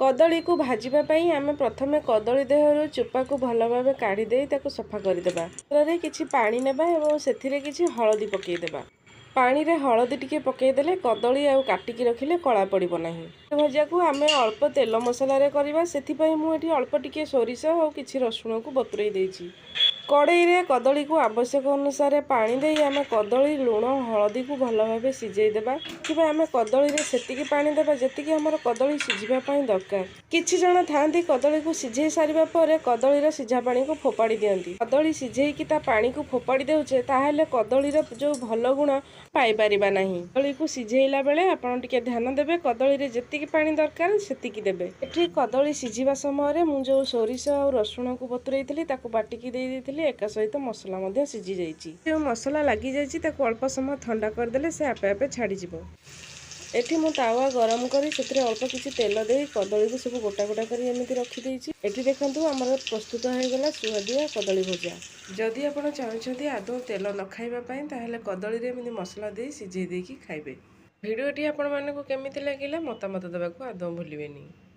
कदली को भाजवाई आम प्रथम कदली देहर चोपा को भल भाव काढ़ी सफा करदेबा। पात्रे किछि पानी नेबा एवं सेथिरे किछि हळदी पकेइदेबा। पानी रे हळदी टिके पकेइदेले कदली आउ काटिकी रखिले कला पड़िबो नाही। भजिया को आमे अल्प तेल मसला रे करबा, सेथि पई मु एठी अल्प टिके सोरिष और किछि रसुण को बतुरई देइछि। कड़ई रे कदली को आवश्यक अनुसार पानी दे आम कदली लुण हळदी को भल भाव सिझेई देबा। कि आम कदली रे सेतिकी पानी देबा जेतिकी हमर कदली सिझिबा पई दरकार। किछि जण थांती कदली को सिझेई सारिबा परे कदली रे सिझा पानी को फोपाड़ी दियंती। कदली सिझेई कि ता पानी को फोपाड़ी देउचे ताहेले कदली रे जो भल गुण पाई परिबा नाही। कदली को सिझेइला बेले आपण टिके ध्यान देबे कदली रे जेतिकी पानी दरकार सेतिकी देबे। एठी कदली सिझिबा समय रे मु जो सोरिष और रसुण को बतुरैथिली ताको बाटिकी देई देइथिली। एका सहित मसला मध्य सिझी जाइछि। जो मसला लागि जाइछि ताको अल्प समय ठंडा कर देले से आपे आपे छाड़ी जिवो। एठी मु तावा गरम करी सेतिरे अल्प किछि तेल देई कदली को सब गोटा गोटा करी एमिति रखि देइछि। एठी देखंतु हमर प्रस्तुत हो गेला सुआदिया कदली भजा। जदि आपण चाहछथि आदौ तेल न खाइबा पई ताहेले कदली रे एमिति मसला देई सिझेई देकी खाइबे। भिडियोटी आपण मानकु केमिति लागिला मतामत देबाकू आदौ भूलिबेनी।